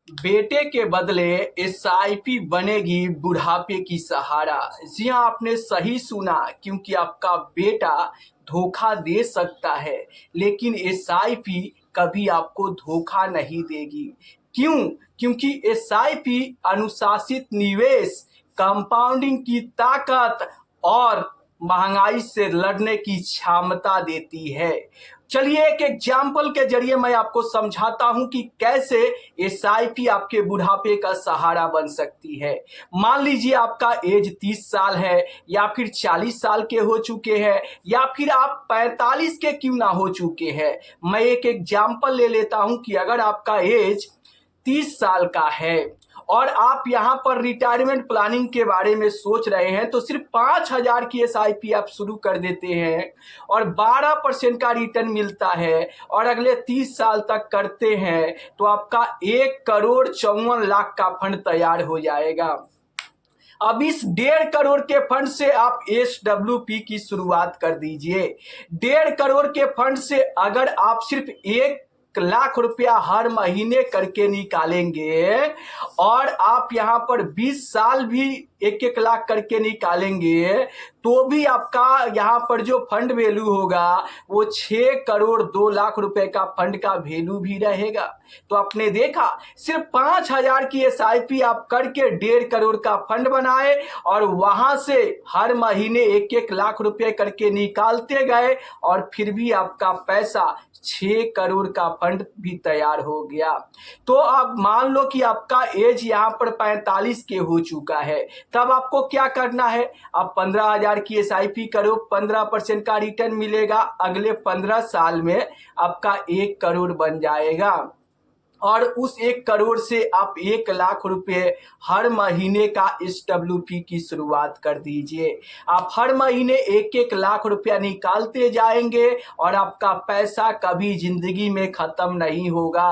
बेटे के बदले एसआईपी बनेगी बुढ़ापे की सहारा। जी हाँ, आपने सही सुना, क्योंकि आपका बेटा धोखा दे सकता है लेकिन एसआईपी कभी आपको धोखा नहीं देगी। क्यों? क्योंकि एसआईपी अनुशासित निवेश, कंपाउंडिंग की ताकत और महंगाई से लड़ने की क्षमता देती है। चलिए एक एग्जाम्पल के जरिए मैं आपको समझाता हूं कि कैसे एसआईपी आपके बुढ़ापे का सहारा बन सकती है। मान लीजिए आपका एज 30 साल है या फिर 40 साल के हो चुके हैं या फिर आप 45 के क्यों ना हो चुके हैं। मैं एक एग्जाम्पल ले लेता हूं कि अगर आपका एज 30 साल का है और आप यहाँ पर रिटायरमेंट प्लानिंग के बारे में सोच रहे हैं तो सिर्फ 5,000 की एसआईपी आप शुरू कर देते हैं और 12% का रिटर्न मिलता है और अगले 30 साल तक करते हैं तो आपका 1,54,00,000 का फंड तैयार हो जाएगा। अब इस 1.5 करोड़ के फंड से आप एसडब्ल्यूपी की शुरुआत कर दीजिए। 1.5 करोड़ के फंड से अगर आप सिर्फ 1,00,000 रुपया हर महीने करके निकालेंगे और आप यहाँ पर 20 साल भी 1-1 लाख करके निकालेंगे तो भी आपका यहाँ पर जो फंड वैल्यू होगा वो 6,02,00,000 रुपए का फंड का वैल्यू भी रहेगा। तो आपने देखा, सिर्फ 5,000 की एसआईपी आप करके 1.5 करोड़ का फंड बनाए और वहां से हर महीने 1-1 लाख रुपए करके निकालते गए और फिर भी आपका पैसा 6 करोड़ का फंड भी तैयार हो गया। तो अब मान लो कि आपका एज यहाँ पर 45 के हो चुका है, तब आपको क्या करना है? आप 15,000 की एसआईपी करो, 15% का रिटर्न मिलेगा, अगले 15 साल में आपका 1 करोड़ बन जाएगा और उस 1 करोड़ से आप 1,00,000 रुपए हर महीने का एसडब्ल्यूपी की शुरुआत कर दीजिए। आप हर महीने 1-1 लाख रुपया निकालते जाएंगे और आपका पैसा कभी जिंदगी में खत्म नहीं होगा।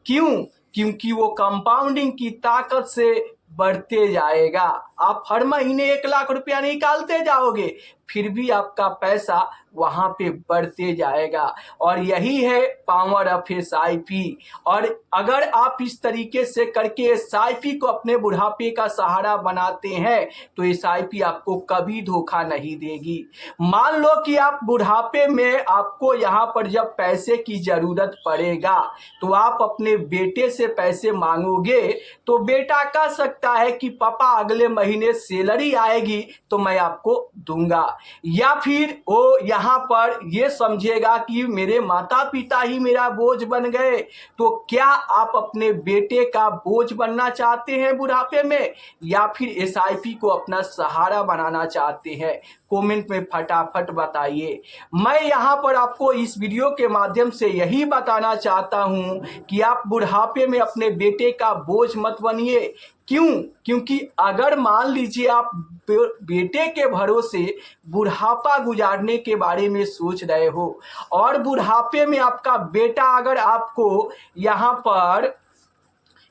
क्यों? क्योंकि वो कंपाउंडिंग की ताकत से बढ़ते जाएगा। आप हर महीने 1,00,000 रुपया निकालते जाओगे फिर भी आपका पैसा वहां पे बढ़ते जाएगा और यही है पावर ऑफ एसआईपी। और अगर आप इस तरीके से करके एसआईपी को अपने बुढ़ापे का सहारा बनाते हैं तो एसआईपी आपको कभी धोखा नहीं देगी। मान लो कि आप बुढ़ापे में आपको यहाँ पर जब पैसे की जरूरत पड़ेगा तो आप अपने बेटे से पैसे मांगोगे तो बेटा कह सकता है कि पापा अगले महीने सैलरी आएगी तो मैं आपको दूंगा, या फिर वो यहाँ पर ये समझेगा कि मेरे माता पिता ही मेरा बोझ बन गए। तो क्या आप अपने बेटे का बोझ बनना चाहते हैं बुढ़ापे में या फिर एसआईपी को अपना सहारा बनाना चाहते हैं? कमेंट में फटाफट बताइए। मैं यहाँ पर आपको इस वीडियो के माध्यम से यही बताना चाहता हूँ कि आप बुढ़ापे में अपने बेटे का बोझ मत बनिए। क्यों? क्योंकि अगर मान लीजिए आप बेटे के भरोसे बुढ़ापा गुजारने के बारे में सोच रहे हो और बुढ़ापे में आपका बेटा अगर आपको यहाँ पर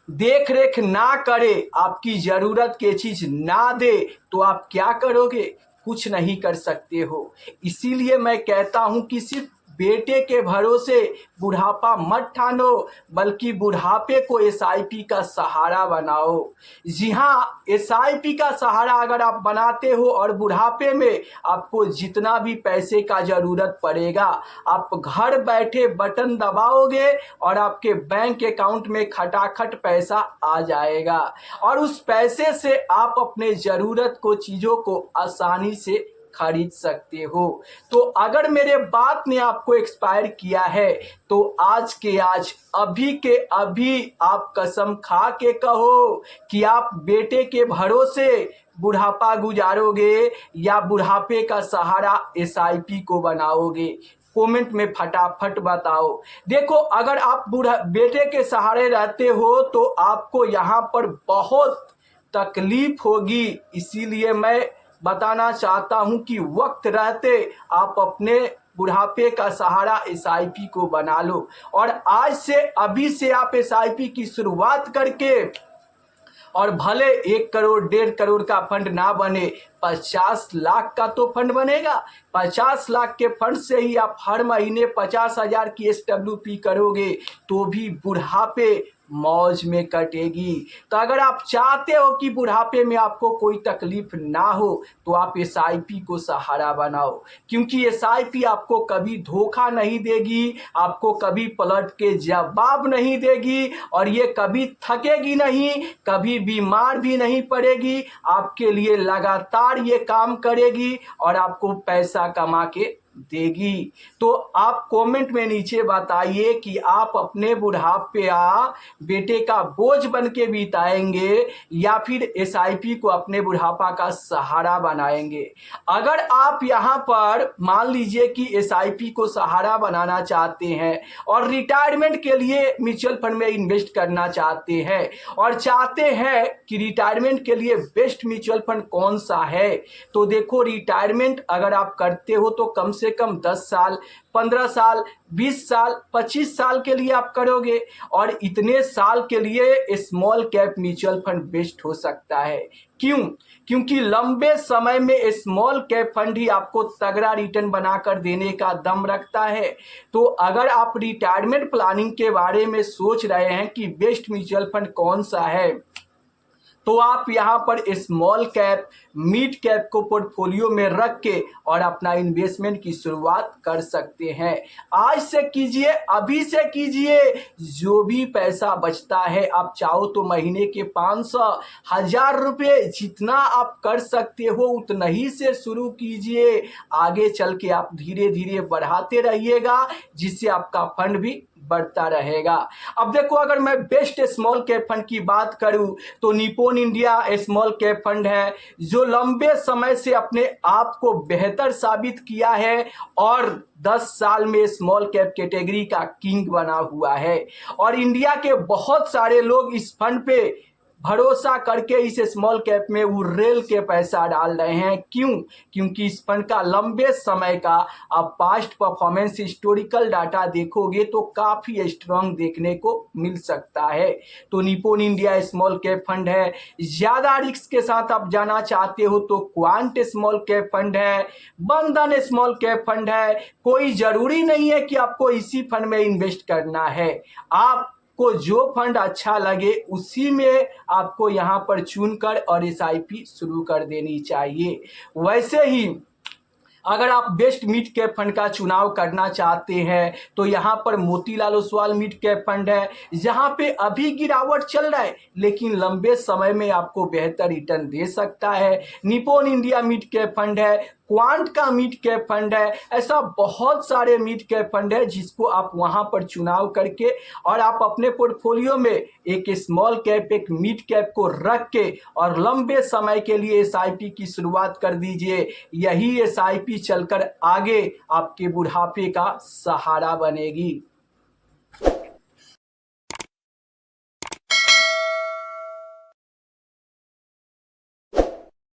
देख रेख ना करे, आपकी जरूरत की चीज ना दे, तो आप क्या करोगे? कुछ नहीं कर सकते हो। इसीलिए मैं कहता हूं कि सिर्फ बेटे के भरोसे बुढ़ापा मत ठानो, बल्कि बुढ़ापे को एसआईपी का सहारा बनाओ। जी हाँ, एसआईपी का सहारा अगर आप बनाते हो और बुढ़ापे में आपको जितना भी पैसे का जरूरत पड़ेगा आप घर बैठे बटन दबाओगे और आपके बैंक अकाउंट में खटाखट पैसा आ जाएगा और उस पैसे से आप अपने जरूरत को चीजों को आसानी से खरीद सकते हो। तो अगर मेरे बात ने आपको एक्सपायर किया है तो आज के आज, अभी के अभी आप कसम खा के कहो कि आप बेटे के भरोसे बुढ़ापा गुजारोगे या बुढ़ापे का सहारा एसआईपी को बनाओगे। कमेंट में फटाफट बताओ। देखो, अगर आप बेटे के सहारे रहते हो तो आपको यहाँ पर बहुत तकलीफ होगी। इसीलिए मैं बताना चाहता हूं कि वक्त रहते आप अपने बुढ़ापे का सहारा एसआईपी को बना लो और आज से, अभी से आप एसआईपी की शुरुआत करके, और भले 1 करोड़ 1.5 करोड़ का फंड ना बने, 50 लाख का तो फंड बनेगा। 50 लाख के फंड से ही आप हर महीने 50,000 की एसडब्ल्यूपी करोगे तो भी बुढ़ापे मौज में कटेगी। तो अगर आप चाहते हो कि बुढ़ापे में आपको कोई तकलीफ ना हो तो आप एसआईपी को सहारा बनाओ, क्योंकि एसआईपी आपको कभी धोखा नहीं देगी, आपको कभी पलट के जवाब नहीं देगी और ये कभी थकेगी नहीं, कभी बीमार भी नहीं पड़ेगी, आपके लिए लगातार ये काम करेगी और आपको पैसा कमा के देगी। तो आप कमेंट में नीचे बताइए कि आप अपने बुढ़ापे बेटे का बोझ बन के बिताएंगे या फिर एसआईपी को अपने बुढ़ापा का सहारा बनाएंगे। अगर आप यहाँ पर मान लीजिए कि एसआईपी को सहारा बनाना चाहते हैं और रिटायरमेंट के लिए म्यूचुअल फंड में इन्वेस्ट करना चाहते हैं और चाहते हैं कि रिटायरमेंट के लिए बेस्ट म्यूचुअल फंड कौन सा है, तो देखो रिटायरमेंट अगर आप करते हो तो कम से कम 10 साल, 15 साल, 20 साल, 25 साल के लिए आप करोगे और इतने साल के लिए small cap mutual fund best हो सकता है। क्यों? क्योंकि लंबे समय में स्मॉल कैप फंड ही आपको तगड़ा रिटर्न बनाकर देने का दम रखता है। तो अगर आप रिटायरमेंट प्लानिंग के बारे में सोच रहे हैं कि बेस्ट म्यूचुअल फंड कौन सा है, तो आप यहाँ पर स्मॉल कैप, मिड कैप को पोर्टफोलियो में रख के और अपना इन्वेस्टमेंट की शुरुआत कर सकते हैं। आज से कीजिए, अभी से कीजिए। जो भी पैसा बचता है आप चाहो तो महीने के 500, 1000 रुपये जितना आप कर सकते हो उतना ही से शुरू कीजिए। आगे चल के आप धीरे धीरे बढ़ाते रहिएगा, जिससे आपका फंड भी बढ़ता रहेगा। अब देखो, अगर मैं बेस्ट स्मॉल कैप फंड की बात करूं तो Nippon India small cap fund है, जो लंबे समय से अपने आप को बेहतर साबित किया है और 10 साल में स्मॉल कैप कैटेगरी का किंग बना हुआ है। और इंडिया के बहुत सारे लोग इस फंड पे भरोसा करके इस स्मॉल कैप में उड़ेल के पैसा डाल रहे हैं। क्यों? क्योंकि इस फंड का लंबे समय का आप पास्ट परफॉर्मेंस हिस्टोरिकल डाटा देखोगे तो काफ़ी स्ट्रांग देखने को मिल सकता है। तो Nippon India small cap fund है। ज़्यादा रिस्क के साथ आप जाना चाहते हो तो क्वांट स्मॉल कैप फंड है, बंधन स्मॉल कैप फंड है। कोई ज़रूरी नहीं है कि आपको इसी फंड में इन्वेस्ट करना है। आप को जो फंड अच्छा लगे उसी में आपको यहाँ पर चुनकर और एसआईपी शुरू कर देनी चाहिए। वैसे ही अगर आप बेस्ट मिड कैप फंड का चुनाव करना चाहते हैं तो यहाँ पर Motilal Oswal mid cap fund है, जहाँ पे अभी गिरावट चल रहा है लेकिन लंबे समय में आपको बेहतर रिटर्न दे सकता है। Nippon India mid cap fund है, क्वांट का मिड कैप फंड है। ऐसा बहुत सारे मिड कैप फंड है जिसको आप वहां पर चुनाव करके और आप अपने पोर्टफोलियो में एक स्मॉल कैप, एक मिड कैप को रख के और लंबे समय के लिए एसआईपी की शुरुआत कर दीजिए। यही एसआईपी चलकर आगे आपके बुढ़ापे का सहारा बनेगी।